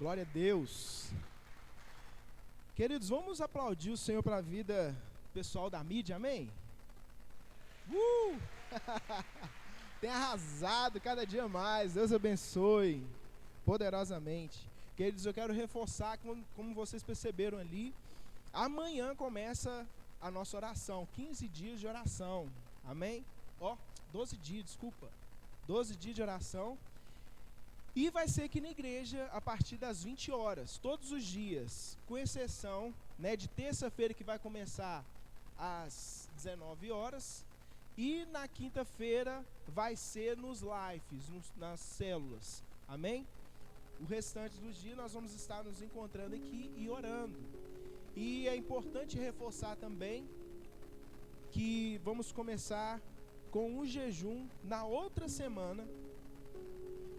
Glória a Deus. Queridos, vamos aplaudir o Senhor pela vida pessoal da mídia, amém? Tem arrasado cada dia mais, Deus abençoe poderosamente. Queridos, eu quero reforçar, como vocês perceberam ali, amanhã começa a nossa oração, 15 dias de oração, amém? 12 dias, desculpa, 12 dias de oração. E vai ser aqui na igreja a partir das 20 horas, todos os dias, com exceção, de terça-feira que vai começar às 19 horas, e na quinta-feira vai ser nos lives, nas células, amém? O restante dos dias nós vamos estar nos encontrando aqui e orando. E é importante reforçar também que vamos começar com um jejum na outra semana.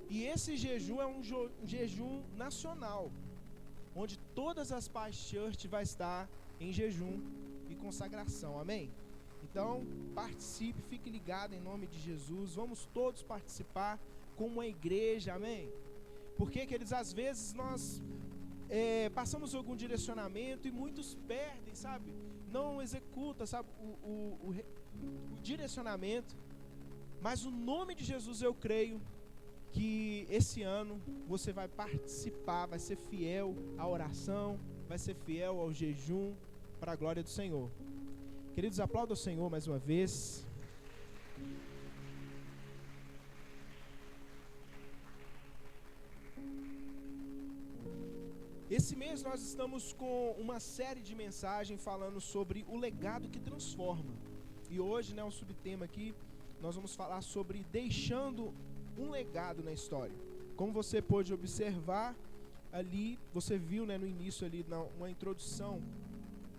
E esse jejum é um jejum nacional, onde todas as Paz Church vai estar em jejum e consagração, amém? Então, participe, fique ligado em nome de Jesus, vamos todos participar como uma igreja, amém? Porque, queridos, às vezes nós passamos algum direcionamento e muitos perdem, sabe? Não executam, sabe, o direcionamento, mas o nome de Jesus eu creio que esse ano você vai participar, vai ser fiel à oração, vai ser fiel ao jejum, para a glória do Senhor. Queridos, aplaudam o Senhor mais uma vez. Esse mês nós estamos com uma série de mensagens falando sobre o legado que transforma. E hoje, o subtema aqui, nós vamos falar sobre deixando um legado na história. Como você pôde observar ali, você viu, no início ali, uma introdução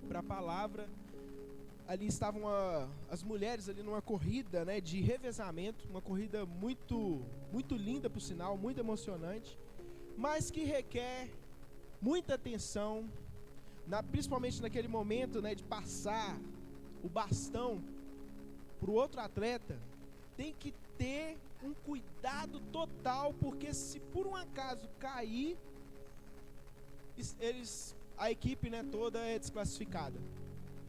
para a palavra, ali estavam as mulheres ali numa corrida, de revezamento, uma corrida muito, muito linda por sinal, muito emocionante, mas que requer muita atenção, principalmente naquele momento, de passar o bastão para o outro atleta, tem que ter um cuidado total, porque se por um acaso cair, a equipe toda é desclassificada.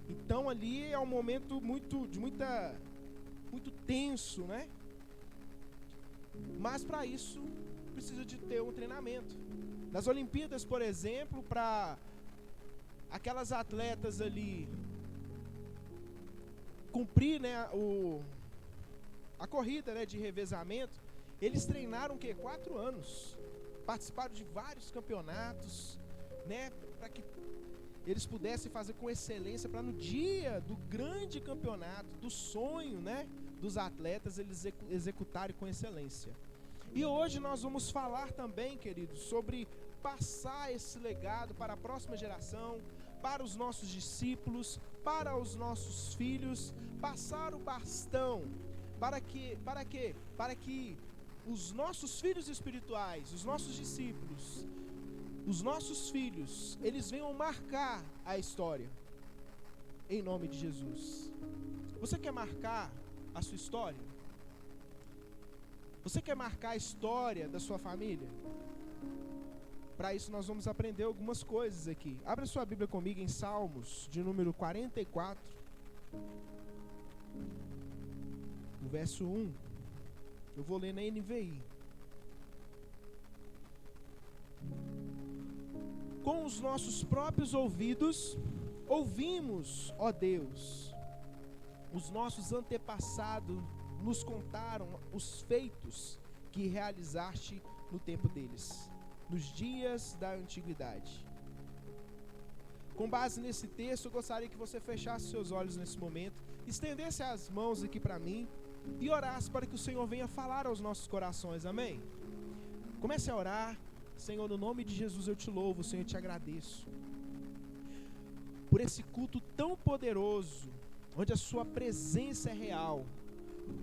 Então ali é um momento muito tenso, Mas para isso precisa de ter um treinamento. Nas Olimpíadas, por exemplo, para aquelas atletas ali cumprir, a corrida, de revezamento, eles treinaram 4 anos, participaram de vários campeonatos, para que eles pudessem fazer com excelência, para no dia do grande campeonato, do sonho, dos atletas, eles executarem com excelência. E hoje nós vamos falar também, queridos, sobre passar esse legado para a próxima geração, para os nossos discípulos, para os nossos filhos, passar o bastão. Para que os nossos filhos espirituais, os nossos discípulos, os nossos filhos, eles venham marcar a história, em nome de Jesus. Você quer marcar a sua história? Você quer marcar a história da sua família? Para isso nós vamos aprender algumas coisas aqui. Abra sua Bíblia comigo em Salmos, de número 44. O verso 1, eu vou ler na NVI. Com os nossos próprios ouvidos, ouvimos, ó Deus, os nossos antepassados nos contaram os feitos que realizaste no tempo deles, nos dias da antiguidade. Com base nesse texto, eu gostaria que você fechasse seus olhos nesse momento, estendesse as mãos aqui para mim, e orasse para que o Senhor venha falar aos nossos corações, amém? Comece a orar. Senhor, no nome de Jesus eu te louvo, Senhor, eu te agradeço por esse culto tão poderoso, onde a sua presença é real.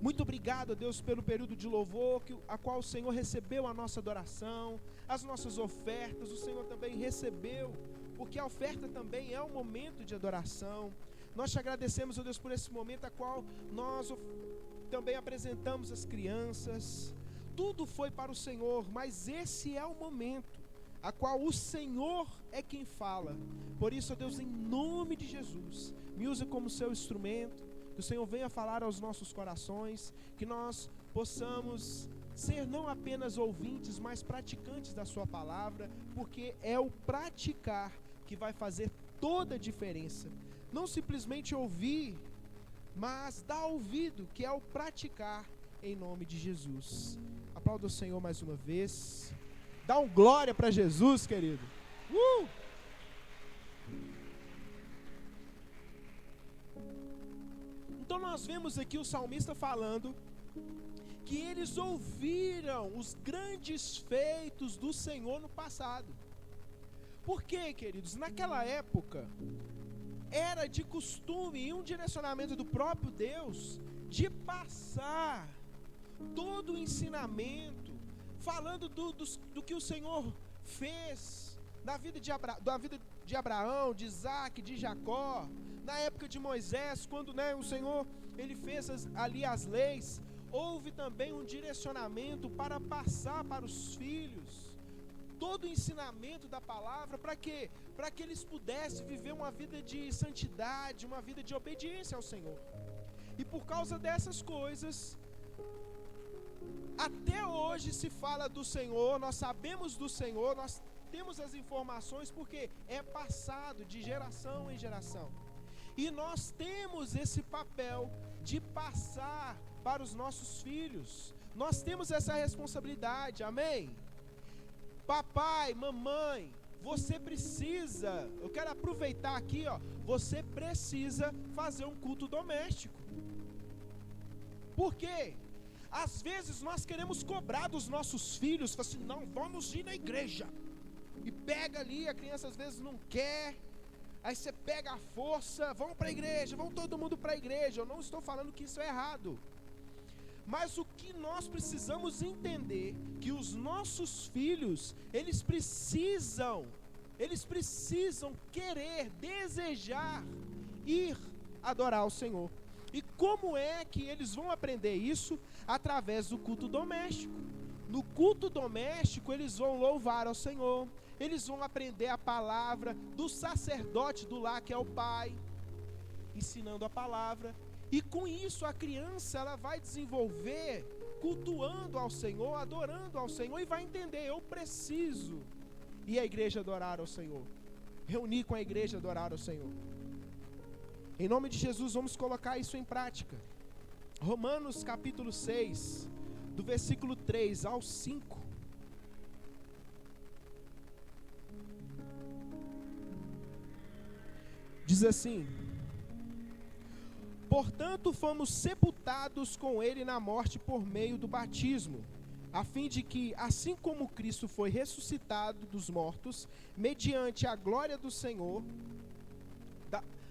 Muito obrigado, Deus, pelo período de louvor, a qual o Senhor recebeu a nossa adoração, as nossas ofertas, o Senhor também recebeu, porque a oferta também é um momento de adoração. Nós te agradecemos, ó Deus, por esse momento a qual nós também apresentamos as crianças. Tudo foi para o Senhor, mas esse é o momento a qual o Senhor é quem fala. Por isso, ó Deus, em nome de Jesus, me use como seu instrumento, que o Senhor venha falar aos nossos corações, que nós possamos ser não apenas ouvintes, mas praticantes da sua palavra, porque é o praticar que vai fazer toda a diferença. Não simplesmente ouvir, mas dar ouvido, que é o praticar, em nome de Jesus. Aplauda o Senhor mais uma vez. Dá um glória para Jesus, querido. Então nós vemos aqui o salmista falando que eles ouviram os grandes feitos do Senhor no passado. Por quê, queridos? Naquela época, era de costume e um direcionamento do próprio Deus de passar todo o ensinamento, falando do que o Senhor fez na vida de Abraão, de Isaac, de Jacó, na época de Moisés, quando o Senhor ele fez ali as leis. Houve também um direcionamento para passar para os filhos todo o ensinamento da palavra. Para quê? Para que eles pudessem viver uma vida de santidade, uma vida de obediência ao Senhor. E por causa dessas coisas, até hoje se fala do Senhor, nós sabemos do Senhor, nós temos as informações, porque é passado de geração em geração. E nós temos esse papel de passar para os nossos filhos. Nós temos essa responsabilidade, amém? Papai, mamãe, você precisa, eu quero aproveitar aqui, você precisa fazer um culto doméstico. Por quê? Às vezes nós queremos cobrar dos nossos filhos, fala assim, não, vamos ir na igreja. E pega ali, a criança às vezes não quer, aí você pega a força, vamos para a igreja, vamos todo mundo para a igreja. Eu não estou falando que isso é errado. Mas o que nós precisamos entender, que os nossos filhos, eles precisam querer, desejar ir adorar ao Senhor. E como é que eles vão aprender isso? Através do culto doméstico. No culto doméstico, eles vão louvar ao Senhor, eles vão aprender a palavra do sacerdote do lar, que é o pai, ensinando a palavra. E com isso a criança ela vai desenvolver cultuando ao Senhor, adorando ao Senhor, e vai entender, eu preciso ir à igreja adorar ao Senhor, reunir com a igreja adorar ao Senhor. Em nome de Jesus vamos colocar isso em prática. Romanos capítulo 6, do versículo 3 ao 5. Diz assim: portanto, fomos sepultados com ele na morte por meio do batismo, a fim de que, assim como Cristo foi ressuscitado dos mortos, mediante a glória do Senhor,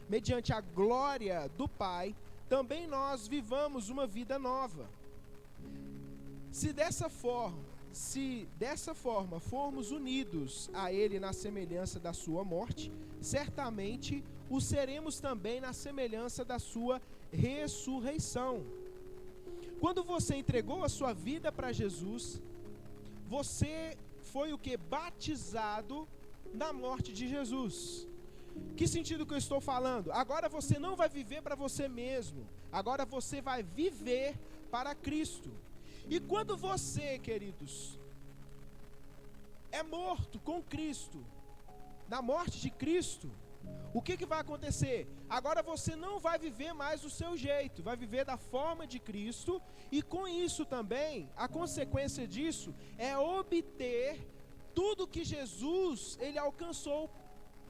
mediante a glória do Pai, também nós vivamos uma vida nova. Se dessa forma formos unidos a ele na semelhança da sua morte, certamente o seremos também na semelhança da sua ressurreição. Quando você entregou a sua vida para Jesus, você foi o que? Batizado na morte de Jesus. Que sentido que eu estou falando? Agora você não vai viver para você mesmo, agora você vai viver para Cristo. E quando você, queridos, é morto com Cristo, na morte de Cristo, o que vai acontecer? Agora você não vai viver mais do seu jeito, vai viver da forma de Cristo, e com isso também, a consequência disso é obter tudo que Jesus, ele alcançou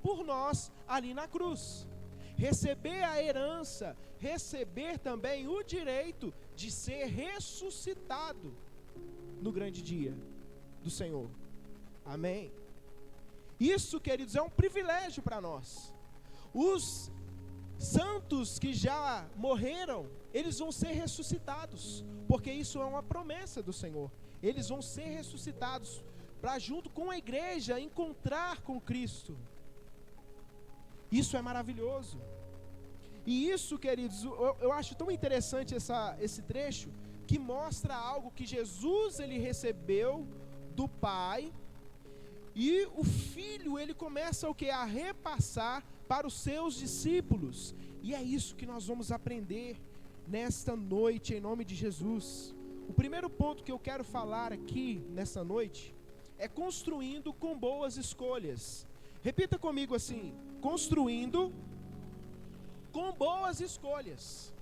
por nós ali na cruz. Receber a herança, receber também o direito de ser ressuscitado no grande dia do Senhor. Amém? Isso, queridos, é um privilégio para nós. Os santos que já morreram, eles vão ser ressuscitados, porque isso é uma promessa do Senhor. Eles vão ser ressuscitados para, junto com a igreja, encontrar com Cristo. Isso é maravilhoso. E isso, queridos, eu acho tão interessante esse trecho, que mostra algo que Jesus ele recebeu do Pai, E o filho, ele começa o quê? A repassar para os seus discípulos. E é isso que nós vamos aprender nesta noite, em nome de Jesus. O primeiro ponto que eu quero falar aqui, nessa noite, é construindo com boas escolhas. Repita comigo assim: construindo com boas escolhas.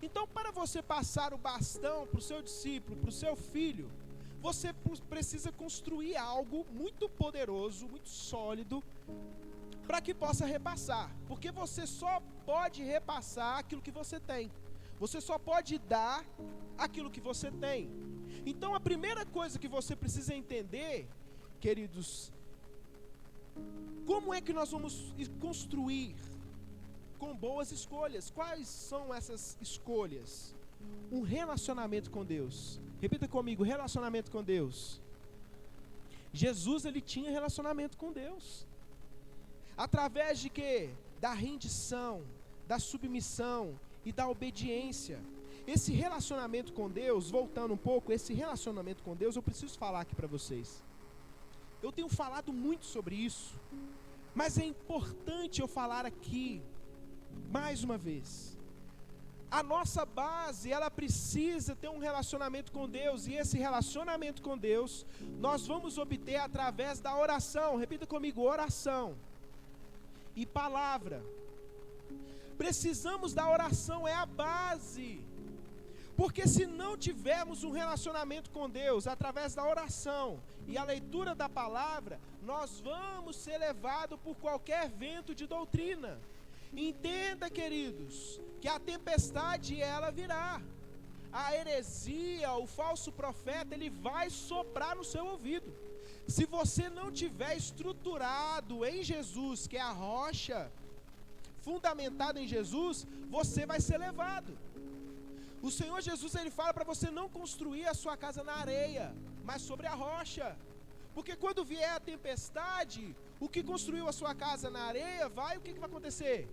Então, para você passar o bastão para o seu discípulo, para o seu filho, você precisa construir algo muito poderoso, muito sólido, para que possa repassar. Porque você só pode repassar aquilo que você tem. Você só pode dar aquilo que você tem. Então, a primeira coisa que você precisa entender, queridos, como é que nós vamos construir com boas escolhas? Quais são essas escolhas? Um relacionamento com Deus. Repita comigo: relacionamento com Deus. Jesus, ele tinha relacionamento com Deus. Através de quê? Da rendição, da submissão e da obediência. Esse relacionamento com Deus, voltando um pouco, esse relacionamento com Deus, eu preciso falar aqui para vocês. Eu tenho falado muito sobre isso, mas é importante eu falar aqui, mais uma vez. A nossa base, ela precisa ter um relacionamento com Deus, e esse relacionamento com Deus, nós vamos obter através da oração. Repita comigo: oração e palavra. Precisamos da oração, é a base. Porque se não tivermos um relacionamento com Deus, através da oração e a leitura da palavra, nós vamos ser levados por qualquer vento de doutrina. Entenda, queridos, que a tempestade, ela virá. A heresia, o falso profeta, ele vai soprar no seu ouvido. Se você não tiver estruturado em Jesus, que é a rocha, fundamentado em Jesus, você vai ser levado. O Senhor Jesus, ele fala para você não construir a sua casa na areia, mas sobre a rocha. Porque quando vier a tempestade, o que construiu a sua casa na areia, o que vai acontecer?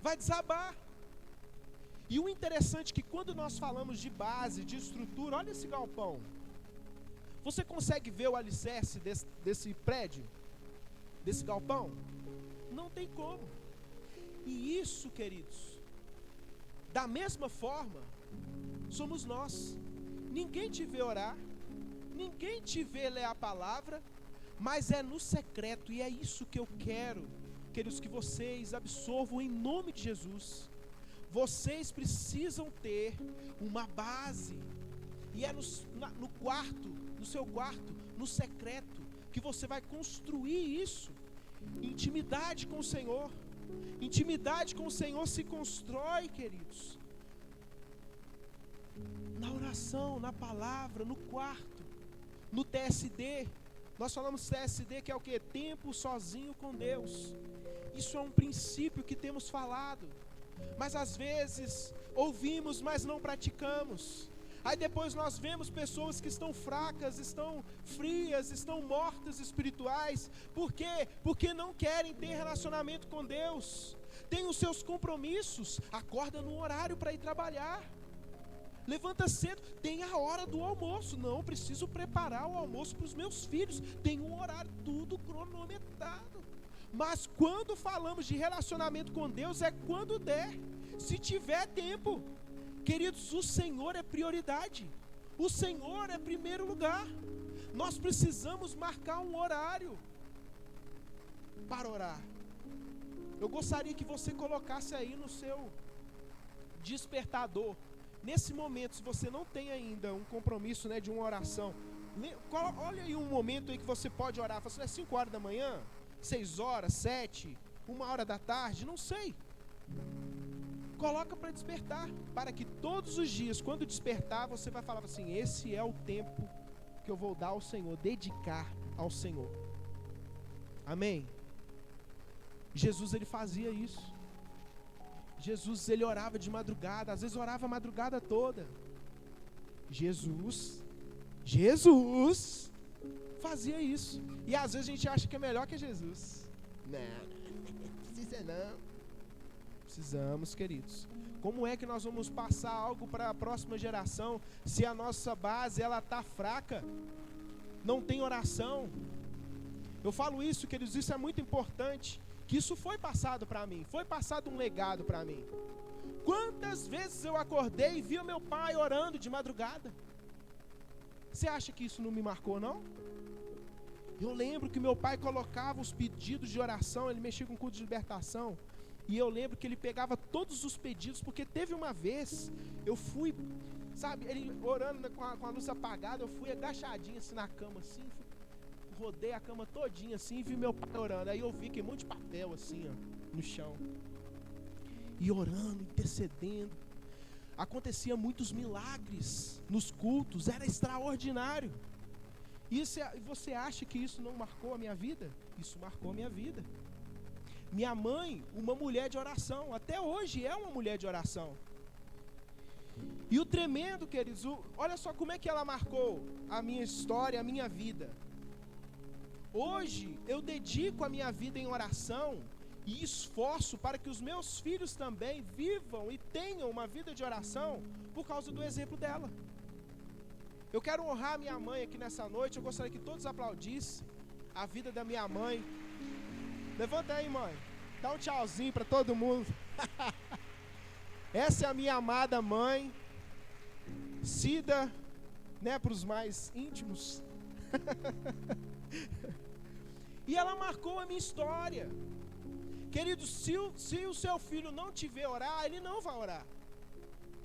Vai desabar. E o interessante é que quando nós falamos de base, de estrutura, olha esse galpão. Você consegue ver o alicerce desse prédio? Desse galpão? Não tem como. E isso, queridos, da mesma forma, somos nós. Ninguém te vê orar, ninguém te vê ler a palavra, mas é no secreto, e é isso que eu quero, queridos, que vocês absorvam em nome de Jesus. Vocês precisam ter uma base, e é no quarto, no seu quarto, no secreto, que você vai construir isso. Intimidade com o Senhor. Intimidade com o Senhor se constrói, queridos, na oração, na palavra, no quarto, no TSD. Nós falamos TSD, que é o que? Tempo sozinho com Deus. Isso é um princípio que temos falado, mas às vezes ouvimos, mas não praticamos. Aí depois nós vemos pessoas que estão fracas, estão frias, estão mortas espirituais. Por quê? Porque não querem ter relacionamento com Deus. Tem os seus compromissos, acorda no horário para ir trabalhar. Levanta cedo, tem a hora do almoço. Não, preciso preparar o almoço para os meus filhos. Tem um horário, tudo cronometrado. Mas quando falamos de relacionamento com Deus, é quando der, se tiver tempo. Queridos, o Senhor é prioridade. O Senhor é primeiro lugar. Nós precisamos marcar um horário para orar. Eu gostaria que você colocasse aí no seu despertador. Nesse momento, se você não tem ainda um compromisso, de uma oração, olha aí um momento aí que você pode orar. Fala assim, é 5 horas da manhã, 6 horas, 7, 1 hora da tarde, não sei. Coloca para despertar, para que todos os dias, quando despertar, você vai falar assim, esse é o tempo que eu vou dar ao Senhor, dedicar ao Senhor. Amém? Jesus, ele fazia isso. Jesus, ele orava de madrugada, às vezes orava a madrugada toda. Jesus fazia isso. E às vezes a gente acha que é melhor que Jesus. Não precisa não. Precisamos, queridos. Como é que nós vamos passar algo para a próxima geração se a nossa base ela está fraca? Não tem oração, Eu falo isso, queridos, isso é muito importante, que isso foi passado para mim, foi passado um legado para mim. Quantas vezes eu acordei e vi o meu pai orando de madrugada? Você acha que isso não me marcou, não? Eu lembro que meu pai colocava os pedidos de oração, ele mexia com o culto de libertação, e eu lembro que ele pegava todos os pedidos, porque teve uma vez, eu fui, sabe, ele orando com a luz apagada, eu fui agachadinho assim na cama, assim, rodei a cama todinha assim, e vi meu pai orando, aí eu vi que um monte de papel assim, ó, no chão, e orando, intercedendo, acontecia muitos milagres nos cultos, era extraordinário. E você acha que isso não marcou a minha vida? Isso marcou a minha vida. Minha mãe, uma mulher de oração, até hoje é uma mulher de oração. E o tremendo, queridos, olha só como é que ela marcou a minha história, a minha vida. Hoje eu dedico a minha vida em oração e esforço para que os meus filhos também vivam e tenham uma vida de oração por causa do exemplo dela. Eu quero honrar minha mãe aqui nessa noite. Eu gostaria que todos aplaudissem a vida da minha mãe. Levanta aí, mãe. Dá um tchauzinho para todo mundo. Essa é a minha amada mãe, Cida, né, para os mais íntimos. E ela marcou a minha história. Queridos, se o seu filho não te ver orar, ele não vai orar.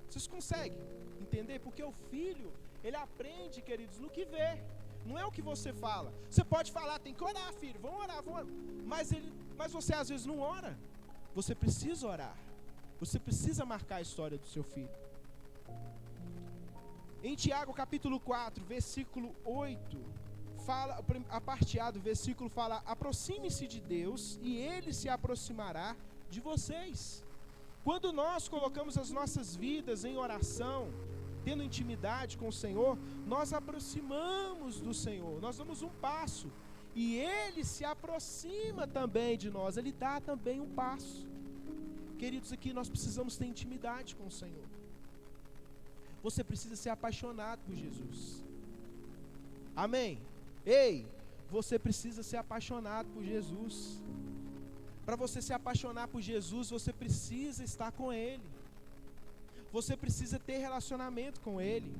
Vocês conseguem entender? Porque o filho, ele aprende, queridos, no que vê. Não é o que você fala. Você pode falar, tem que orar, filho, vamos orar. Mas você às vezes não ora. Você precisa orar. Você precisa marcar a história do seu filho. Em Tiago capítulo 4, versículo 8, fala, a parte A do versículo fala: aproxime-se de Deus e Ele se aproximará de vocês. Quando nós colocamos as nossas vidas em oração, tendo intimidade com o Senhor, nós aproximamos do Senhor, nós damos um passo, e Ele se aproxima também de nós, Ele dá também um passo. Queridos, aqui nós precisamos ter intimidade com o Senhor. Você precisa ser apaixonado por Jesus. Amém? Ei, você precisa ser apaixonado por Jesus. Para você se apaixonar por Jesus, você precisa estar com Ele. Você precisa ter relacionamento com Ele.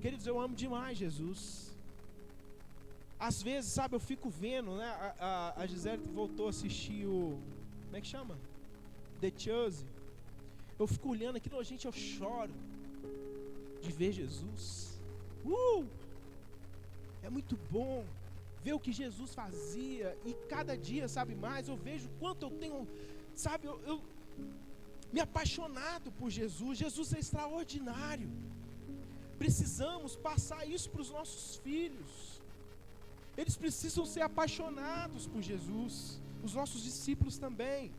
Queridos, eu amo demais Jesus. Às vezes, sabe, eu fico vendo, né? A Gisele voltou a assistir o... Como é que chama? The Chosen. Eu fico olhando aquilo, gente, eu choro de ver Jesus. É muito bom ver o que Jesus fazia. E cada dia, sabe, mais eu vejo quanto eu tenho, sabe, eu me apaixonado por Jesus. Jesus é extraordinário. Precisamos passar isso para os nossos filhos. Eles precisam ser apaixonados por Jesus. Os nossos discípulos também.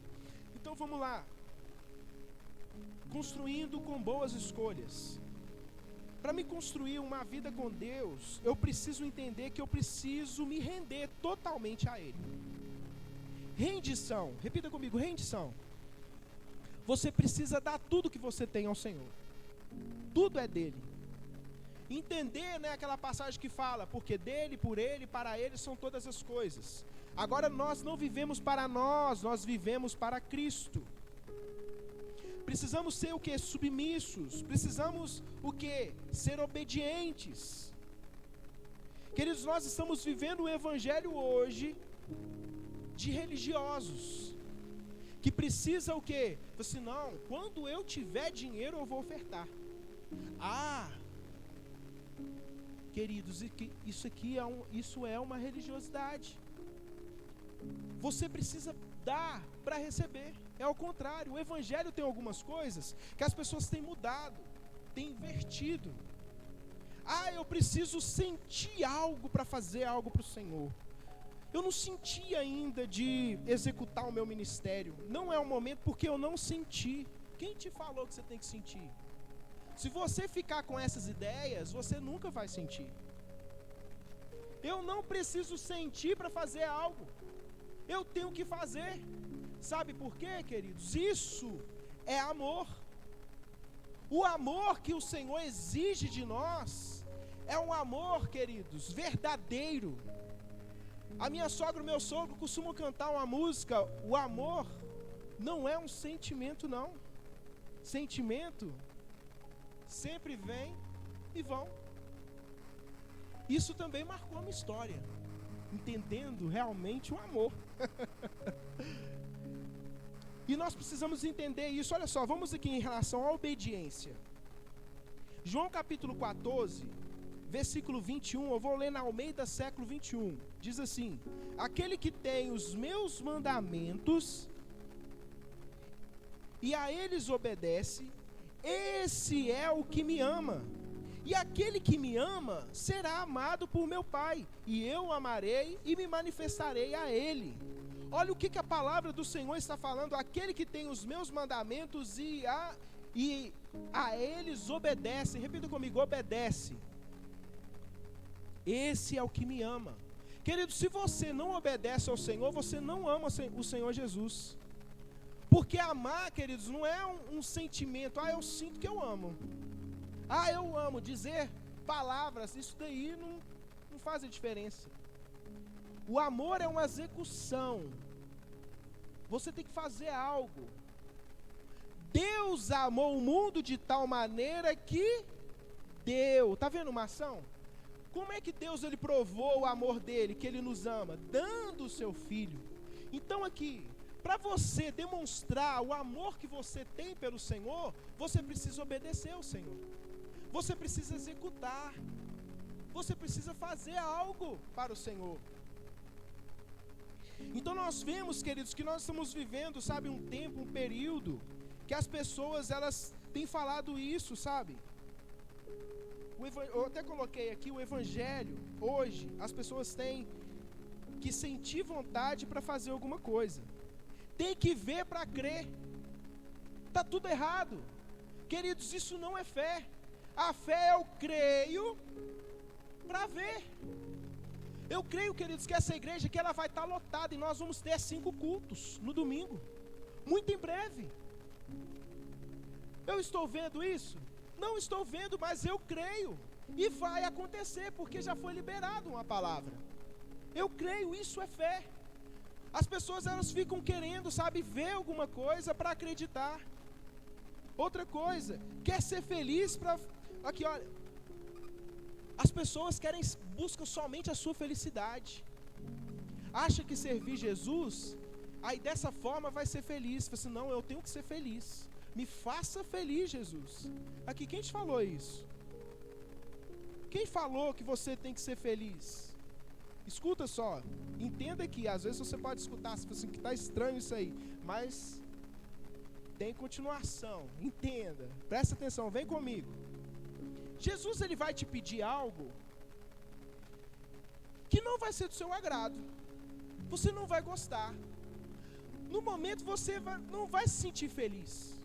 Então vamos lá. Construindo com boas escolhas. Para me construir uma vida com Deus, eu preciso entender que eu preciso me render totalmente a Ele. Rendição, repita comigo, rendição. Você precisa dar tudo que você tem ao Senhor. Tudo é dele. Entender, né, aquela passagem que fala, porque dele, por ele, para ele são todas as coisas. Agora nós não vivemos para nós vivemos para Cristo. Precisamos ser o que? Submissos. Precisamos o que? Ser obedientes. Queridos, nós estamos vivendo o evangelho hoje de religiosos que precisa o que? Assim, não, quando eu tiver dinheiro eu vou ofertar. Queridos, isso é uma religiosidade. Você precisa dar para receber. É ao contrário, o evangelho tem algumas coisas que as pessoas têm mudado, têm invertido. Eu preciso sentir algo para fazer algo para o Senhor. Eu não senti ainda de executar o meu ministério. Não é o momento porque eu não senti. Quem te falou que você tem que sentir? Se você ficar com essas ideias, você nunca vai sentir. Eu não preciso sentir para fazer algo. Eu tenho que fazer. Sabe por quê, queridos? Isso é amor. O amor que o Senhor exige de nós é um amor, queridos, verdadeiro. A minha sogra e o meu sogro costumam cantar uma música: o amor não é um sentimento, não. Sentimento sempre vem e vão. Isso também marcou a minha história, entendendo realmente o amor. E nós precisamos entender isso. Olha só, vamos aqui em relação à obediência. João capítulo 14, versículo 21, eu vou ler na Almeida século 21. Diz assim: aquele que tem os meus mandamentos e a eles obedece, esse é o que me ama. E aquele que me ama será amado por meu Pai, e eu o amarei e me manifestarei a ele. Olha o que a palavra do Senhor está falando: aquele que tem os meus mandamentos e a eles obedece. Repita comigo: obedece. Esse é o que me ama. Querido, se você não obedece ao Senhor, você não ama o Senhor Jesus. Porque amar, queridos, não é um sentimento: eu sinto que eu amo. Eu amo. Dizer palavras, isso daí não faz a diferença. O amor é uma execução. Você tem que fazer algo. Deus amou o mundo de tal maneira que deu. Está vendo uma ação? Como é que Deus ele provou o amor dele, que ele nos ama? Dando o seu filho. Então aqui, para você demonstrar o amor que você tem pelo Senhor, você precisa obedecer ao Senhor. Você precisa executar. Você precisa fazer algo para o Senhor. Então nós vemos, queridos, que nós estamos vivendo, sabe, um tempo, um período, que as pessoas, elas têm falado isso, sabe? Eu até coloquei aqui o evangelho. Hoje, as pessoas têm que sentir vontade para fazer alguma coisa. Tem que ver para crer. Está tudo errado. Queridos, isso não é fé. A fé eu creio para ver. Eu creio, queridos, que essa igreja que ela vai estar lotada e nós vamos ter 5 cultos no domingo, muito em breve. Eu estou vendo isso? Não estou vendo, mas eu creio. E vai acontecer, porque já foi liberado uma palavra. Eu creio, isso é fé. As pessoas, elas ficam querendo, sabe, ver alguma coisa para acreditar. Outra coisa, quer ser feliz para... Aqui, olha. As pessoas buscam somente a sua felicidade. Acha que servir Jesus, aí dessa forma vai ser feliz. Fala assim: não, eu tenho que ser feliz. Me faça feliz, Jesus. Aqui, quem te falou isso? Quem falou que você tem que ser feliz? Escuta só, entenda que às vezes você pode escutar, se assim, que está estranho isso aí, mas tem continuação. Entenda, presta atenção, vem comigo. Jesus, ele vai te pedir algo que não vai ser do seu agrado. Você não vai gostar. No momento você não vai se sentir feliz.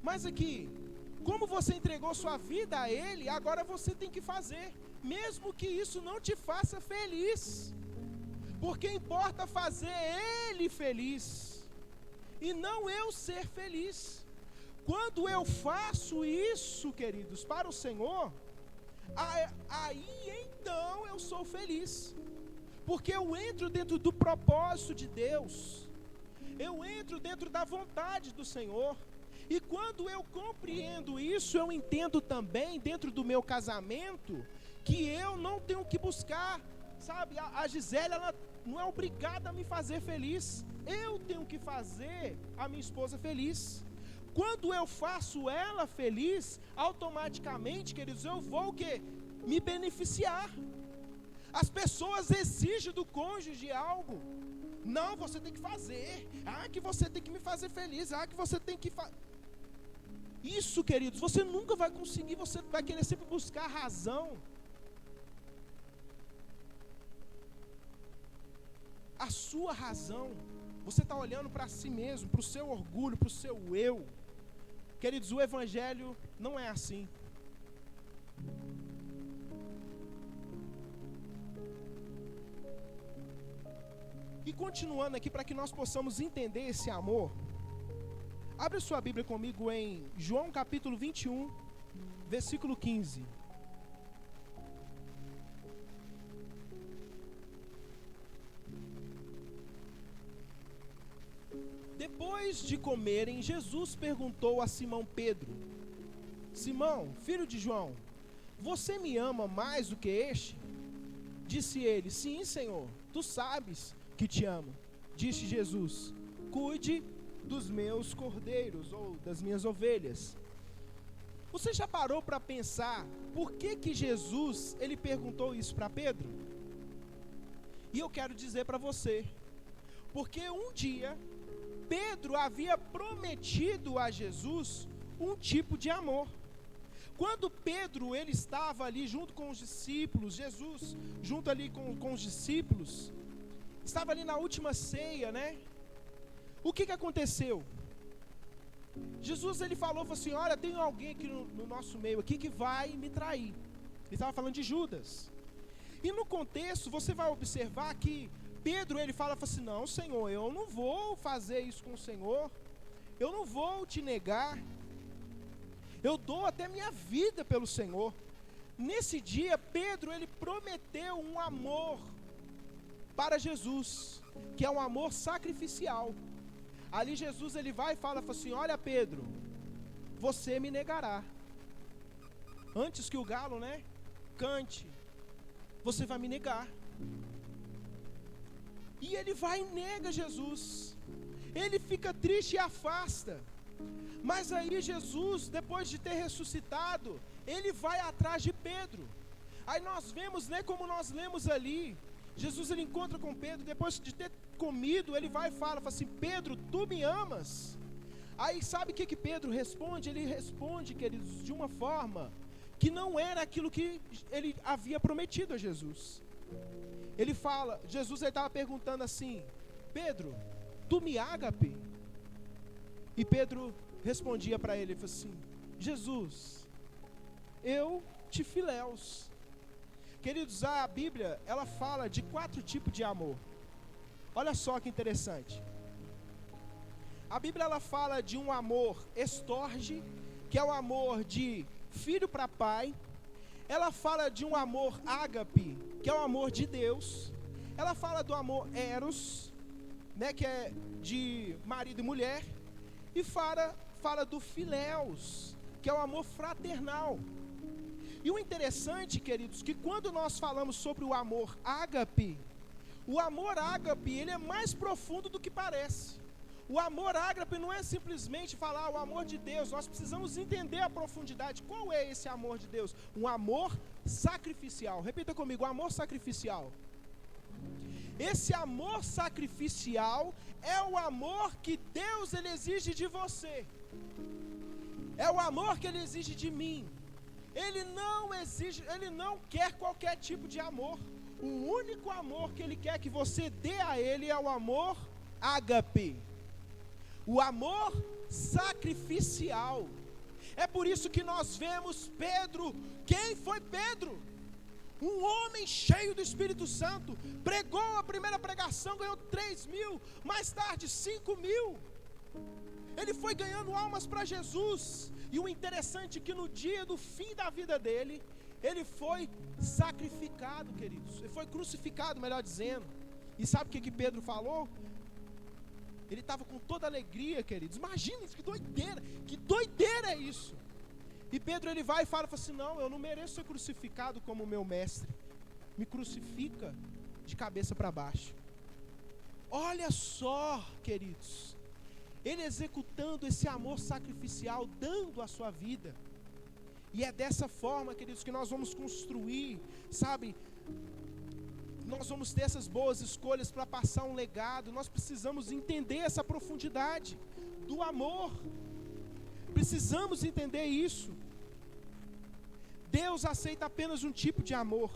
Mas aqui, como você entregou sua vida a Ele, agora você tem que fazer, mesmo que isso não te faça feliz. Porque importa fazer Ele feliz, e não eu ser feliz. Quando eu faço isso, queridos, para o Senhor, aí então eu sou feliz. Porque eu entro dentro do propósito de Deus. Eu entro dentro da vontade do Senhor. E quando eu compreendo isso, eu entendo também, dentro do meu casamento, que eu não tenho que buscar, sabe, a Gisele, ela não é obrigada a me fazer feliz. Eu tenho que fazer a minha esposa feliz. Quando eu faço ela feliz, automaticamente, queridos, eu vou o quê? Me beneficiar. As pessoas exigem do cônjuge algo. Não, você tem que fazer. Que você tem que me fazer feliz. Que você tem que fazer. Isso, queridos, você nunca vai conseguir. Você vai querer sempre buscar razão. A sua razão. Você está olhando para si mesmo, para o seu orgulho, para o seu eu. Queridos, o evangelho não é assim. E continuando aqui, para que nós possamos entender esse amor, abre sua Bíblia comigo em João capítulo 21, versículo 15. Depois de comerem, Jesus perguntou a Simão Pedro: Simão, filho de João, você me ama mais do que este? Disse ele: Sim, Senhor, tu sabes que te amo. Disse Jesus: Cuide dos meus cordeiros, ou das minhas ovelhas. Você já parou para pensar por que Jesus ele perguntou isso para Pedro? E eu quero dizer para você, porque um dia Pedro havia prometido a Jesus um tipo de amor. Quando Pedro ele estava ali junto com os discípulos, Jesus junto ali com os discípulos, estava ali na última ceia, né? O que aconteceu? Jesus ele falou assim: olha, tem alguém aqui no nosso meio aqui que vai me trair. Ele estava falando de Judas. E no contexto você vai observar que Pedro ele fala assim: não, Senhor, eu não vou fazer isso com o Senhor, eu não vou te negar, eu dou até minha vida pelo Senhor. Nesse dia Pedro ele prometeu um amor para Jesus, que é um amor sacrificial. Ali Jesus ele vai e fala assim: olha Pedro, você me negará antes que o galo, né, cante, você vai me negar. E ele vai e nega Jesus. Ele fica triste e afasta. Mas aí Jesus, depois de ter ressuscitado, ele vai atrás de Pedro. Aí nós vemos, né, como nós lemos ali, Jesus ele encontra com Pedro, depois de ter comido, ele vai e fala assim: Pedro, tu me amas? Aí sabe o que Pedro responde? Ele responde, queridos, de uma forma que não era aquilo que ele havia prometido a Jesus. Ele fala, Jesus estava perguntando assim: Pedro, tu me ágape? E Pedro respondia para ele, ele falou assim: Jesus, eu te filéus. Queridos, a Bíblia, ela fala de 4 tipos de amor. Olha só que interessante. A Bíblia, ela fala de um amor estorge, que é o amor de filho para pai. Ela fala de um amor ágape, que é o amor de Deus. Ela fala do amor eros, né, que é de marido e mulher. E fala do filéus, que é o amor fraternal. E o interessante, queridos, que quando nós falamos sobre o amor ágape, ele é mais profundo do que parece. O amor ágape não é simplesmente falar o amor de Deus, nós precisamos entender a profundidade. Qual é esse amor de Deus? Um amor sacrificial. Repita comigo: amor sacrificial. Esse amor sacrificial é o amor que Deus ele exige de você. É o amor que ele exige de mim. Ele não quer qualquer tipo de amor. O único amor que ele quer que você dê a ele é o amor ágape, o amor sacrificial. É por isso que nós vemos Pedro. Quem foi Pedro? Um homem cheio do Espírito Santo, pregou a primeira pregação, ganhou 3.000, mais tarde 5.000. Ele foi ganhando almas para Jesus. E o interessante é que no dia do fim da vida dele, ele foi sacrificado, queridos. Ele foi crucificado, melhor dizendo. E sabe o que Pedro falou? Ele estava com toda alegria, queridos. Imagina isso, que doideira é isso. E Pedro ele vai e fala assim: não, eu não mereço ser crucificado como o meu mestre. Me crucifica de cabeça para baixo. Olha só, queridos, ele executando esse amor sacrificial, dando a sua vida. E é dessa forma, queridos, que nós vamos construir, sabe? Nós vamos ter essas boas escolhas para passar um legado. Nós precisamos entender essa profundidade do amor. Precisamos entender isso. Deus aceita apenas um tipo de amor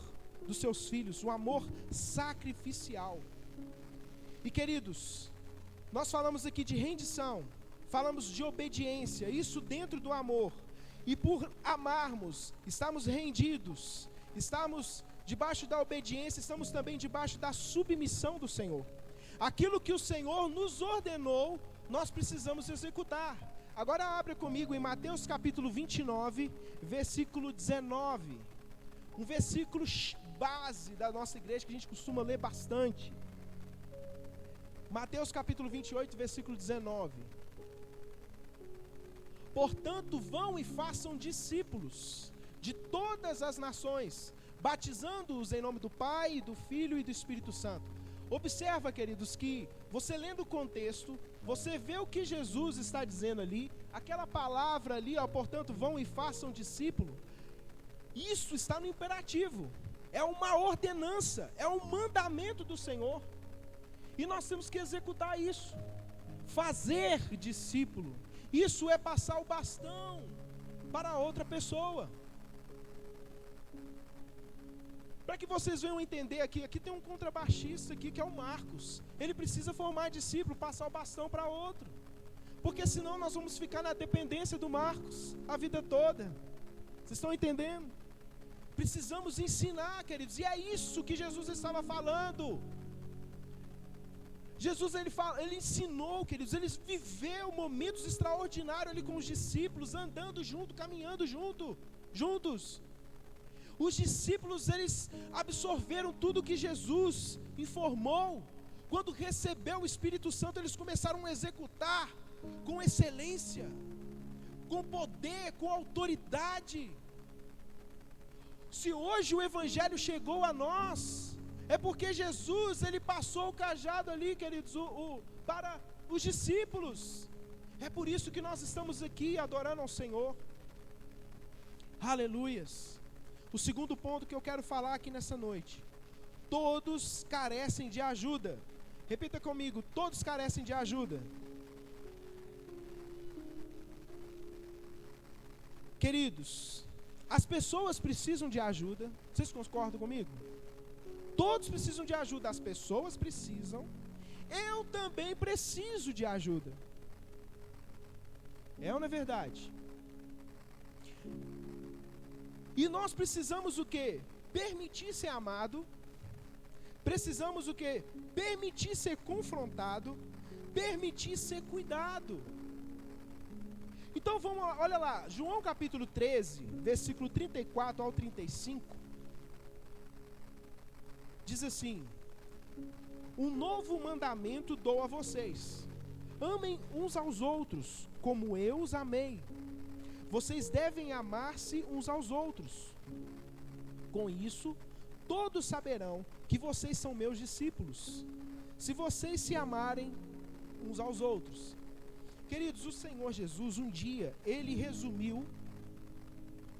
dos seus filhos, o amor sacrificial. E queridos, nós falamos aqui de rendição, falamos de obediência, isso dentro do amor. E por amarmos, estamos rendidos, estamos debaixo da obediência, estamos também debaixo da submissão do Senhor. Aquilo que o Senhor nos ordenou, nós precisamos executar. Agora abra comigo em Mateus capítulo 29, versículo 19. Um versículo base da nossa igreja que a gente costuma ler bastante. Mateus capítulo 28, versículo 19. Portanto, vão e façam discípulos de todas as nações, batizando-os em nome do Pai, do Filho e do Espírito Santo. Observa, queridos, que você lendo o contexto, você vê o que Jesus está dizendo ali, aquela palavra ali, ó, portanto, vão e façam discípulo. Isso está no imperativo, é uma ordenança, é um mandamento do Senhor. E nós temos que executar isso, fazer discípulo. Isso é passar o bastão para outra pessoa. Para que vocês venham entender aqui tem um contrabaixista aqui que é o Marcos. Ele precisa formar discípulo, passar o bastão para outro. Porque senão nós vamos ficar na dependência do Marcos a vida toda. Vocês estão entendendo? Precisamos ensinar, queridos. E é isso que Jesus estava falando. Jesus ele ensinou, queridos, ele viveu momentos extraordinários ali com os discípulos, andando junto, caminhando juntos. Os discípulos, eles absorveram tudo que Jesus informou. Quando recebeu o Espírito Santo, eles começaram a executar com excelência, com poder, com autoridade. Se hoje o Evangelho chegou a nós, é porque Jesus, ele passou o cajado ali, queridos, para os discípulos. É por isso que nós estamos aqui adorando ao Senhor. Aleluias. O segundo ponto que eu quero falar aqui nessa noite: todos carecem de ajuda. Repita comigo: todos carecem de ajuda. Queridos, as pessoas precisam de ajuda. Vocês concordam comigo? Todos precisam de ajuda. As pessoas precisam. Eu também preciso de ajuda. É ou não é verdade? E nós precisamos o quê? Permitir ser amado. Precisamos o quê? Permitir ser confrontado. Permitir ser cuidado. Então vamos lá, olha lá, João capítulo 13, versículo 34 ao 35. Diz assim: um novo mandamento dou a vocês: amem uns aos outros, como eu os amei. Vocês devem amar-se uns aos outros. Com isso, todos saberão que vocês são meus discípulos, se vocês se amarem uns aos outros. Queridos, o Senhor Jesus, um dia, ele resumiu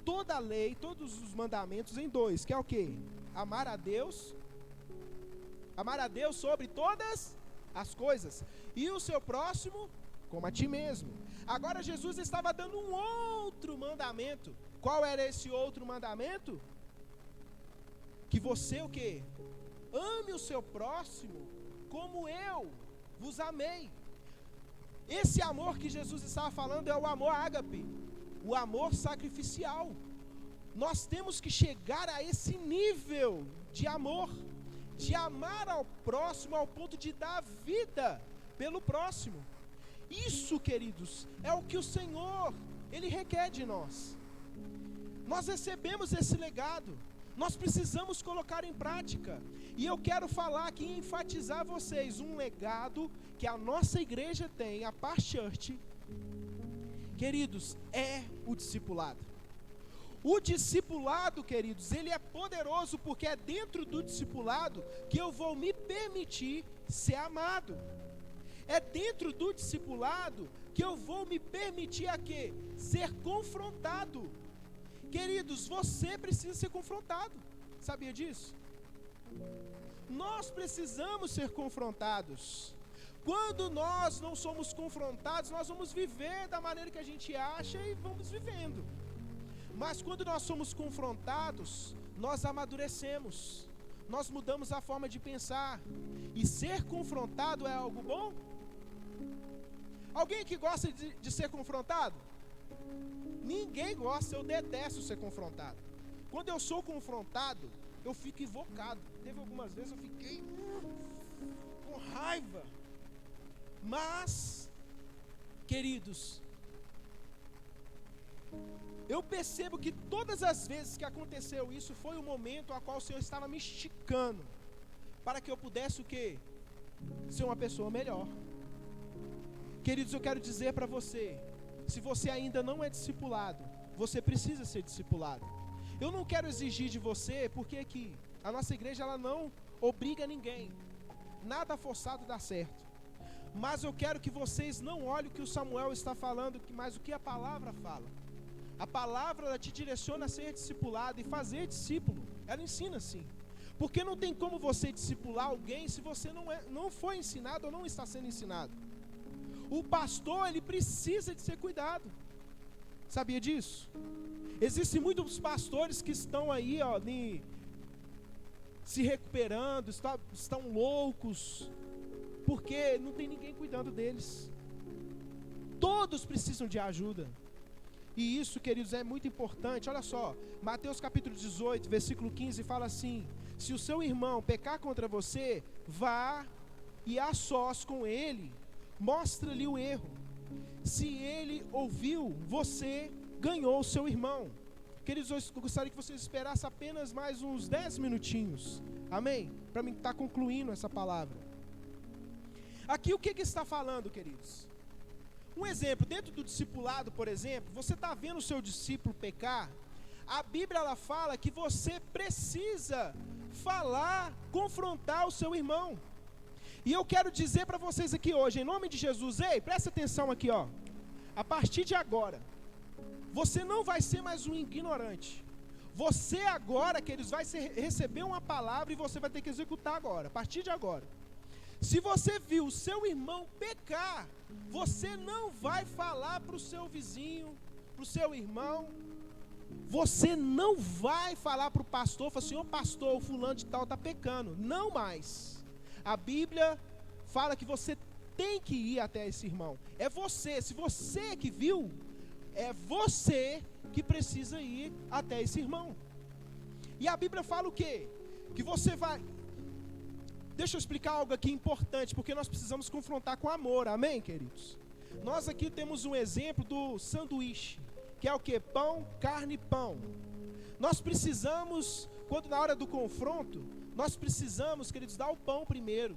toda a lei, todos os mandamentos em dois, que é o quê? Amar a Deus sobre todas as coisas, e o seu próximo como a ti mesmo. Agora Jesus estava dando um outro mandamento. Qual era esse outro mandamento? Que você o quê? Ame o seu próximo como eu vos amei. Esse amor que Jesus estava falando é o amor ágape, o amor sacrificial. Nós temos que chegar a esse nível de amor, de amar ao próximo ao ponto de dar vida pelo próximo. Isso, queridos, é o que o Senhor, ele requer de nós. Nós recebemos esse legado, nós precisamos colocar em prática. E eu quero falar aqui e enfatizar a vocês um legado que a nossa igreja tem, a Par Church, queridos, é o discipulado. O discipulado, queridos, ele é poderoso porque é dentro do discipulado que eu vou me permitir ser amado. É dentro do discipulado que eu vou me permitir a quê? Ser confrontado. Queridos, você precisa ser confrontado. Sabia disso? Nós precisamos ser confrontados. Quando nós não somos confrontados, nós vamos viver da maneira que a gente acha e vamos vivendo. Mas quando nós somos confrontados, nós amadurecemos. Nós mudamos a forma de pensar. E ser confrontado é algo bom? Alguém que gosta de ser confrontado? Ninguém gosta, eu detesto ser confrontado. Quando eu sou confrontado, eu fico invocado. Teve algumas vezes eu fiquei com raiva. Mas, queridos, eu percebo que todas as vezes que aconteceu isso, foi o momento a qual o Senhor estava me esticando, para que eu pudesse o quê? Ser uma pessoa melhor. Queridos, eu quero dizer para você, se você ainda não é discipulado, você precisa ser discipulado. Eu não quero exigir de você, porque aqui, a nossa igreja ela não obriga ninguém. Nada forçado dá certo. Mas eu quero que vocês não olhem o que o Samuel está falando, mas o que a palavra fala. A palavra ela te direciona a ser discipulado e fazer discípulo. Ela ensina assim. Porque não tem como você discipular alguém se você não foi ensinado ou não está sendo ensinado. O pastor, ele precisa de ser cuidado. Sabia disso? Existem muitos pastores que estão aí, ó, se recuperando, estão loucos, porque não tem ninguém cuidando deles. Todos precisam de ajuda. E isso, queridos, é muito importante. Olha só, Mateus capítulo 18, versículo 15 fala assim: se o seu irmão pecar contra você, vá e a sós com ele, mostra-lhe o erro. Se ele ouviu, você ganhou o seu irmão. Queridos, eu gostaria que vocês esperassem apenas mais uns 10 minutinhos. Amém? Para mim estar concluindo essa palavra. Aqui o que está falando, queridos? Um exemplo, dentro do discipulado, por exemplo, você está vendo o seu discípulo pecar, a Bíblia ela fala que você precisa falar, confrontar o seu irmão. E eu quero dizer para vocês aqui hoje, em nome de Jesus, ei, presta atenção aqui, ó. A partir de agora, você não vai ser mais um ignorante. Você agora, queridos, vai receber uma palavra e você vai ter que executar agora, a partir de agora. Se você viu o seu irmão pecar, você não vai falar para o seu vizinho, para o seu irmão. Você não vai falar para o pastor, falar assim, ô pastor, o fulano de tal está pecando. Não mais. A Bíblia fala que você tem que ir até esse irmão. É você, se você que viu, é você que precisa ir até esse irmão. E a Bíblia fala o quê? Que você vai... Deixa eu explicar algo aqui importante, porque nós precisamos confrontar com amor, amém, queridos? Nós aqui temos um exemplo do sanduíche, que é o quê? Pão, carne e pão. Nós precisamos, quando na hora do confronto, nós precisamos, queridos, dar o pão primeiro.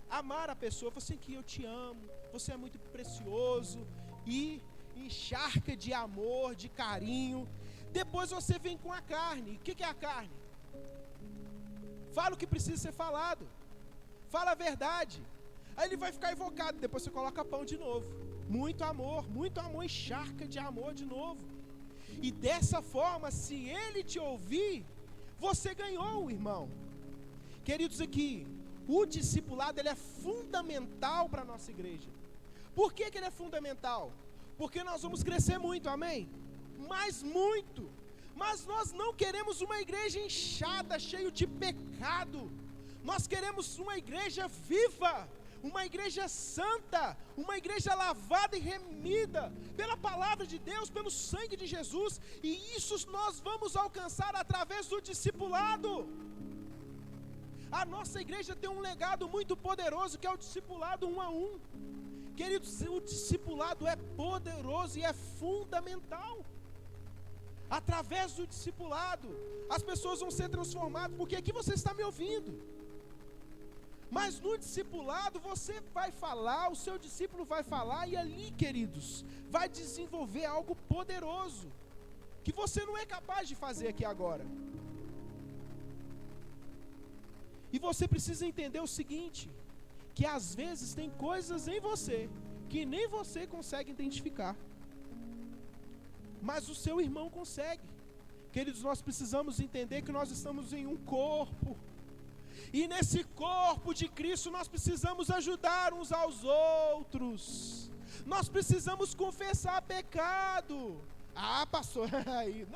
Amar a pessoa, falar assim, que eu te amo, você é muito precioso, e encharca de amor, de carinho. Depois você vem com a carne. O que é a carne? Fala o que precisa ser falado. Fala a verdade. Aí ele vai ficar invocado. Depois você coloca pão de novo. Muito amor, encharca de amor de novo. E dessa forma, se ele te ouvir, você ganhou o irmão. Queridos, aqui, o discipulado ele é fundamental para a nossa igreja. Por que ele é fundamental? Porque nós vamos crescer muito, amém? Mas muito. Mas nós não queremos uma igreja inchada, cheia de pecado. Nós queremos uma igreja viva, uma igreja santa, uma igreja lavada e remida pela palavra de Deus, pelo sangue de Jesus. E isso nós vamos alcançar através do discipulado. A nossa igreja tem um legado muito poderoso, que é o discipulado 1 a 1. Queridos, o discipulado é poderoso e é fundamental. Através do discipulado, as pessoas vão ser transformadas, porque aqui você está me ouvindo. Mas no discipulado você vai falar, o seu discípulo vai falar, e ali, queridos, vai desenvolver algo poderoso, que você não é capaz de fazer aqui agora. E você precisa entender o seguinte, que às vezes tem coisas em você, que nem você consegue identificar, mas o seu irmão consegue. Queridos, nós precisamos entender que nós estamos em um corpo, e nesse corpo de Cristo nós precisamos ajudar uns aos outros. Nós precisamos confessar pecado. Ah, pastor, aí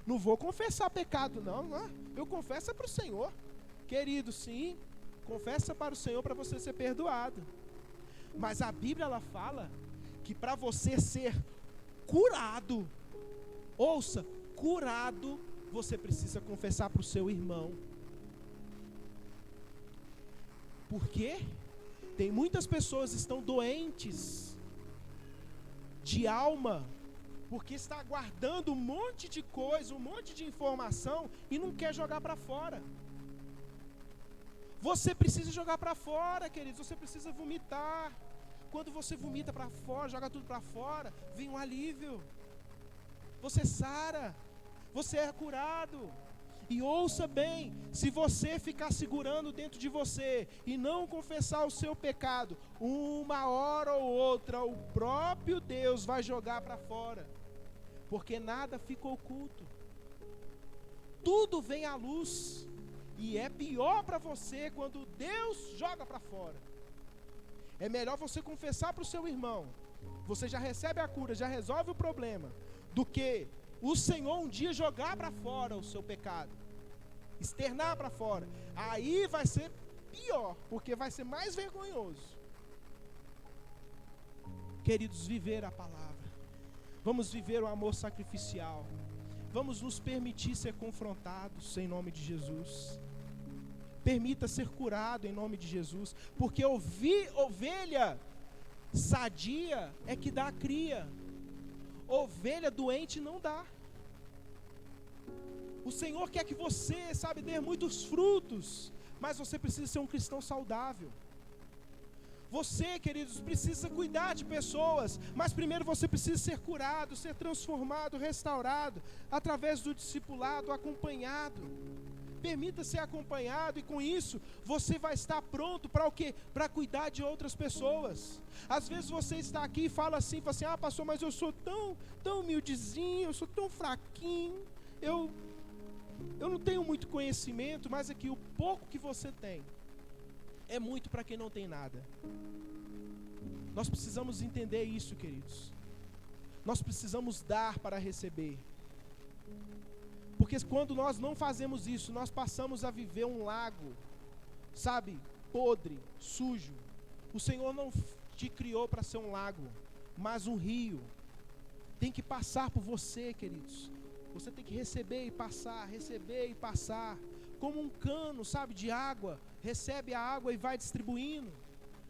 não vou confessar pecado não, eu confesso para o Senhor. Querido, sim, confessa para o Senhor para você ser perdoado. Mas a Bíblia ela fala que para você ser curado, ouça, curado, você precisa confessar para o seu irmão. Por quê? Tem muitas pessoas que estão doentes de alma, porque está guardando um monte de coisa, um monte de informação e não quer jogar para fora. Você precisa jogar para fora, queridos, você precisa vomitar. Quando você vomita para fora, joga tudo para fora, vem um alívio. Você sara, você é curado. E ouça bem, se você ficar segurando dentro de você e não confessar o seu pecado, uma hora ou outra o próprio Deus vai jogar para fora, porque nada fica oculto. Tudo vem à luz, e é pior para você quando Deus joga para fora. É melhor você confessar para o seu irmão, você já recebe a cura, já resolve o problema, do que o Senhor um dia jogar para fora o seu pecado, externar para fora. Aí vai ser pior, porque vai ser mais vergonhoso. Queridos, viver a palavra, vamos viver o amor sacrificial, vamos nos permitir ser confrontados em nome de Jesus. Permita ser curado em nome de Jesus, porque ovelha sadia é que dá cria, ovelha doente não dá. O Senhor quer que você, dê muitos frutos, mas você precisa ser um cristão saudável. Você, queridos, precisa cuidar de pessoas, mas primeiro você precisa ser curado, ser transformado, restaurado, através do discipulado, acompanhado. Permita ser acompanhado, e com isso você vai estar pronto para o quê? Para cuidar de outras pessoas. Às vezes você está aqui e fala assim, ah, pastor, mas eu sou tão humildezinho, eu sou tão fraquinho, eu não tenho muito conhecimento, mas aqui o pouco que você tem é muito para quem não tem nada. Nós precisamos entender isso, queridos. Nós precisamos dar para receber. Porque quando nós não fazemos isso, nós passamos a viver um lago, podre, sujo. O Senhor não te criou para ser um lago, mas um rio. Tem que passar por você, queridos. Você tem que receber e passar, como um cano, de água, recebe a água e vai distribuindo.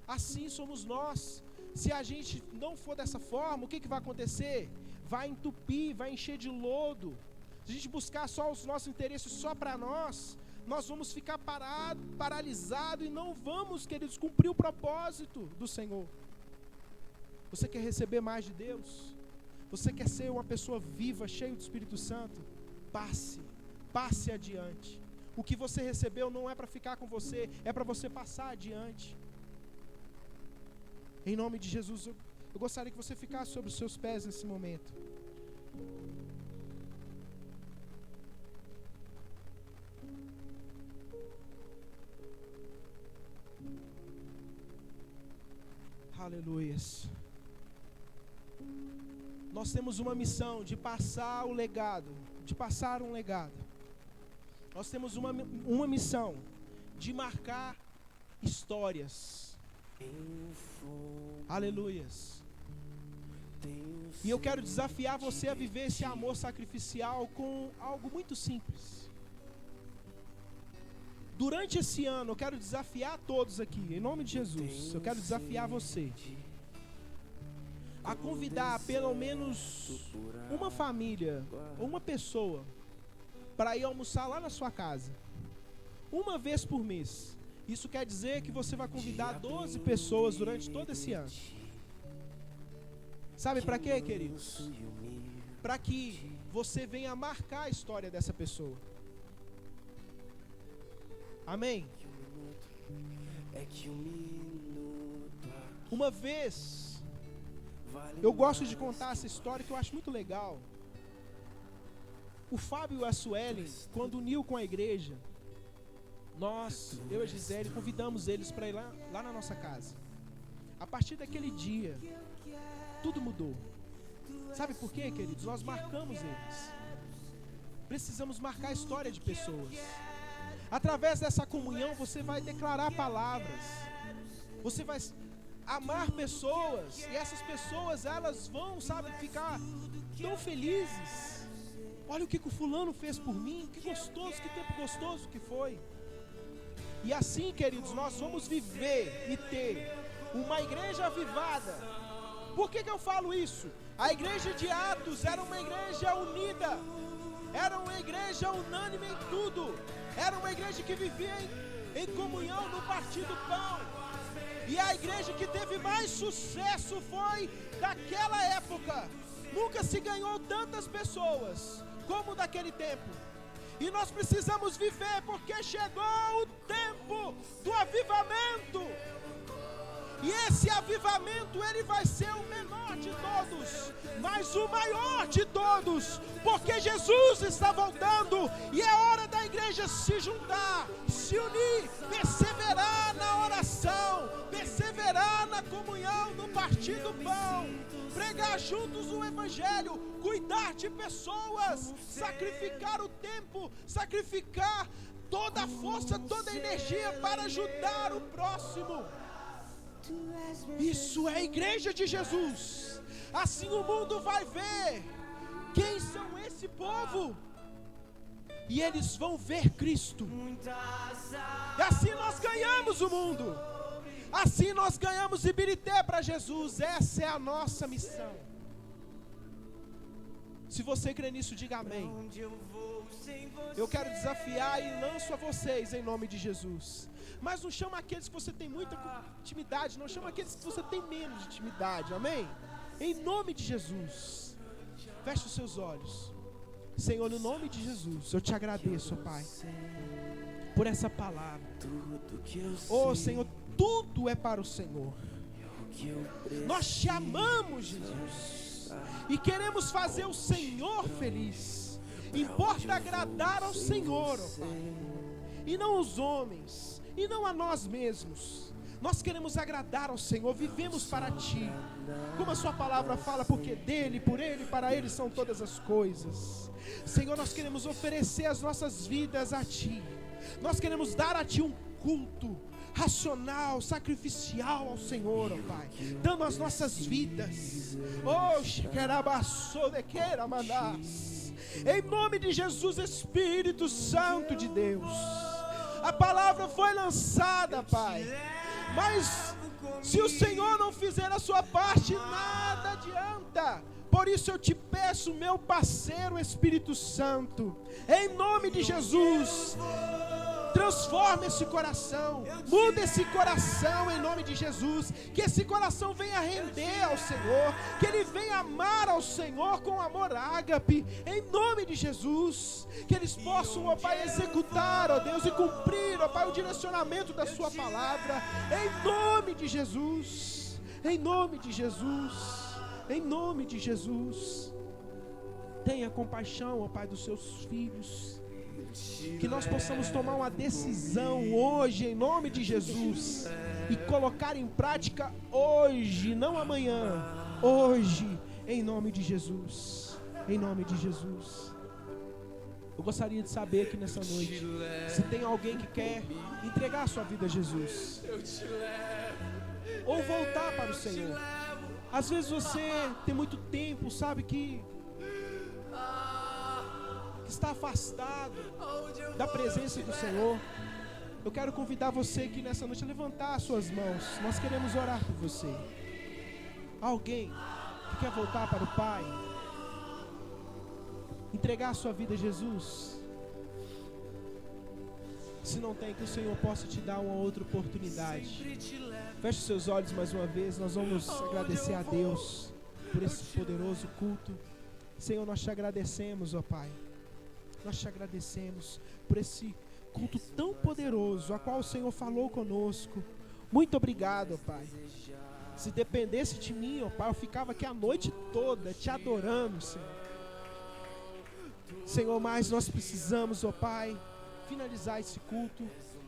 Assim somos nós. Se a gente não for dessa forma, o que vai acontecer? Vai entupir, vai encher de lodo. Se a gente buscar só os nossos interesses só para nós vamos ficar paralisados e não vamos, queridos, cumprir o propósito do Senhor. Você quer receber mais de Deus? Você quer ser uma pessoa viva, cheia do Espírito Santo? Passe adiante. O que você recebeu não é para ficar com você, é para você passar adiante. Em nome de Jesus, eu gostaria que você ficasse sobre os seus pés nesse momento. Aleluias. Nós temos uma missão de passar um legado. Nós temos uma missão de marcar histórias. Aleluias. E eu quero desafiar você a viver esse amor sacrificial com algo muito simples. Durante esse ano, eu quero desafiar todos aqui, em nome de Jesus. Eu quero desafiar você a convidar pelo menos uma família, ou uma pessoa, para ir almoçar lá na sua casa, uma vez por mês. Isso quer dizer que você vai convidar 12 pessoas durante todo esse ano. Sabe para quê, queridos? Para que você venha marcar a história dessa pessoa. Amém? Uma vez, eu gosto de contar essa história que eu acho muito legal. O Fábio e a Suelen, quando uniu com a igreja, eu e a Gisele, convidamos eles para ir lá na nossa casa. A partir daquele dia, tudo mudou. Sabe por quê, queridos? Nós marcamos eles. Precisamos marcar a história de pessoas. Através dessa comunhão, você vai declarar palavras. Você vai amar pessoas. E essas pessoas, elas vão, ficar tão felizes. Olha o que o fulano fez por mim. Que gostoso, que tempo gostoso que foi. E assim, queridos, nós vamos viver e ter uma igreja avivada. Por que eu falo isso? A igreja de Atos era uma igreja unida. Era uma igreja unânime em tudo. Era uma igreja que vivia em comunhão no partir do pão. E a igreja que teve mais sucesso foi daquela época. Nunca se ganhou tantas pessoas como daquele tempo. E nós precisamos viver, porque chegou o tempo do avivamento. E esse avivamento, ele vai ser o menor de todos, mas o maior de todos, porque Jesus está voltando. E é hora da igreja se juntar, se unir, perseverar na oração, perseverar na comunhão, no partir do pão, pregar juntos o evangelho, cuidar de pessoas, sacrificar o tempo, sacrificar toda a força, toda a energia para ajudar o próximo. Isso é a igreja de Jesus. Assim o mundo vai ver quem são esse povo, e eles vão ver Cristo. E assim nós ganhamos o mundo. Assim nós ganhamos Ibirité para Jesus. Essa é a nossa missão. Se você crê nisso, diga amém. Eu quero desafiar e lanço a vocês em nome de Jesus. Mas não chama aqueles que você tem muita intimidade, não chama aqueles que você tem menos intimidade, amém? Em nome de Jesus. Feche os seus olhos. Senhor, no nome de Jesus, eu te agradeço, Pai, por essa palavra. Oh, Senhor, tudo é para o Senhor. Nós te amamos, Jesus, e queremos fazer o Senhor feliz. Importa agradar ao Senhor, oh Pai, e não os homens, e não a nós mesmos. Nós queremos agradar ao Senhor, vivemos para Ti, como a Sua palavra fala, porque dEle, por Ele, para Ele são todas as coisas. Senhor, nós queremos oferecer as nossas vidas a Ti. Nós queremos dar a Ti um culto racional, sacrificial ao Senhor, ó Pai, dando as nossas vidas. Oh, em nome de Jesus, Espírito Santo de Deus, a palavra foi lançada, Pai, mas se o Senhor não fizer a sua parte, nada adianta. Por isso eu te peço, meu parceiro Espírito Santo, em nome de Jesus, transforma esse coração, muda esse coração em nome de Jesus, que esse coração venha render ao Senhor, que ele venha amar ao Senhor com amor ágape, em nome de Jesus, que eles possam, ó Pai, executar, ó Deus, e cumprir, ó Pai, o direcionamento da Sua palavra, em nome de Jesus, em nome de Jesus, em nome de Jesus. Tenha compaixão, ó Pai, dos seus filhos, que nós possamos tomar uma decisão hoje, em nome de Jesus, e colocar em prática hoje, não amanhã, hoje, em nome de Jesus, em nome de Jesus. Eu gostaria de saber aqui nessa noite, se tem alguém que quer entregar a sua vida a Jesus, ou voltar para o Senhor. Às vezes você tem muito tempo, sabe, que está afastado da presença do Senhor. Eu quero convidar você aqui nessa noite a levantar as suas mãos. Nós queremos orar por você. Alguém que quer voltar para o Pai, entregar a sua vida a Jesus? Se não tem, que o Senhor possa te dar uma outra oportunidade. Feche os seus olhos mais uma vez. Nós vamos agradecer a Deus por esse poderoso culto. Senhor, nós te agradecemos, ó Pai. Nós te agradecemos por esse culto tão poderoso, a qual o Senhor falou conosco. Muito obrigado, ó Pai. Se dependesse de mim, ó Pai, eu ficava aqui a noite toda te adorando, Senhor. Senhor, mas nós precisamos, ó Pai, finalizar esse culto.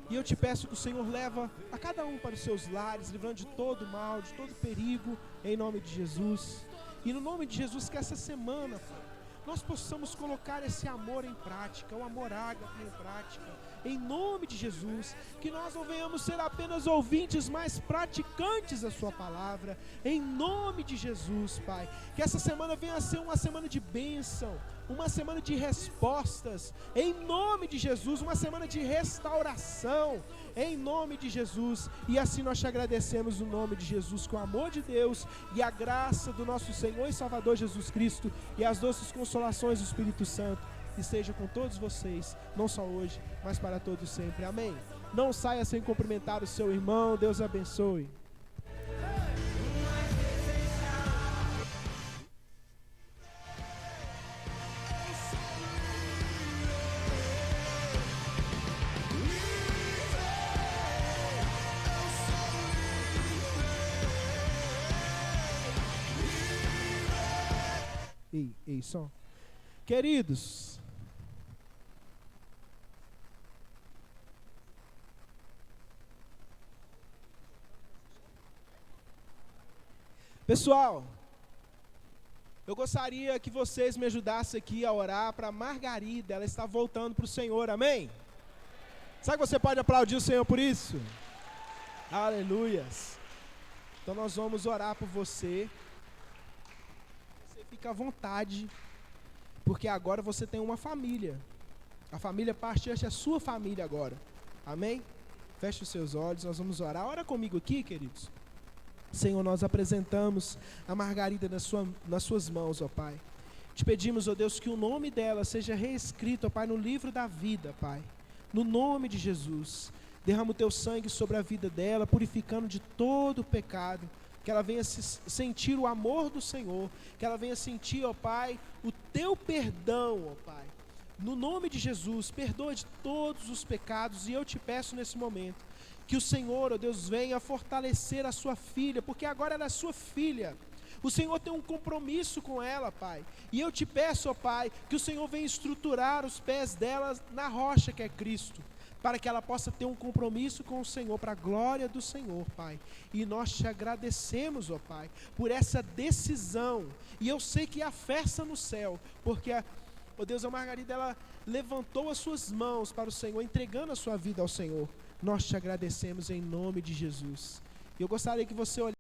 E eu te peço que o Senhor leva a cada um para os seus lares, livrando de todo mal, de todo perigo, em nome de Jesus. E no nome de Jesus, que essa semana, Pai, nós possamos colocar esse amor em prática, o amor ágape em prática, em nome de Jesus, que nós não venhamos ser apenas ouvintes, mas praticantes da Sua palavra, em nome de Jesus, Pai, que essa semana venha a ser uma semana de bênção, uma semana de respostas, em nome de Jesus, uma semana de restauração, em nome de Jesus. E assim nós te agradecemos no nome de Jesus, com o amor de Deus e a graça do nosso Senhor e Salvador Jesus Cristo e as doces consolações do Espírito Santo esteja com todos vocês, não só hoje, mas para todos sempre, amém. Não saia sem cumprimentar o seu irmão. Deus abençoe. Ei, som. Queridos, pessoal, eu gostaria que vocês me ajudassem aqui a orar para Margarida. Ela está voltando para o Senhor, amém? Sabe que você pode aplaudir o Senhor por isso? Aleluias. Então nós vamos orar por você. Você fica à vontade, porque agora você tem uma família. A família Parchurch é a sua família agora, amém? Feche os seus olhos, nós vamos orar. Ora comigo aqui, queridos. Senhor, nós apresentamos a Margarida nas suas mãos, ó Pai. Te pedimos, ó Deus, que o nome dela seja reescrito, ó Pai, no livro da vida, Pai. No nome de Jesus. Derrama o teu sangue sobre a vida dela, purificando de todo o pecado. Que ela venha sentir o amor do Senhor. Que ela venha sentir, ó Pai, o teu perdão, ó Pai. No nome de Jesus, perdoa de todos os pecados. E eu te peço nesse momento que o Senhor, ó Deus, venha fortalecer a sua filha, porque agora ela é sua filha. O Senhor tem um compromisso com ela, Pai. E eu te peço, ó Pai, que o Senhor venha estruturar os pés dela na rocha que é Cristo, para que ela possa ter um compromisso com o Senhor, para a glória do Senhor, Pai. E nós te agradecemos, ó Pai, por essa decisão. E eu sei que há festa no céu, porque ó Deus, a Margarida, ela levantou as suas mãos para o Senhor, entregando a sua vida ao Senhor. Nós te agradecemos em nome de Jesus. E eu gostaria que você olhasse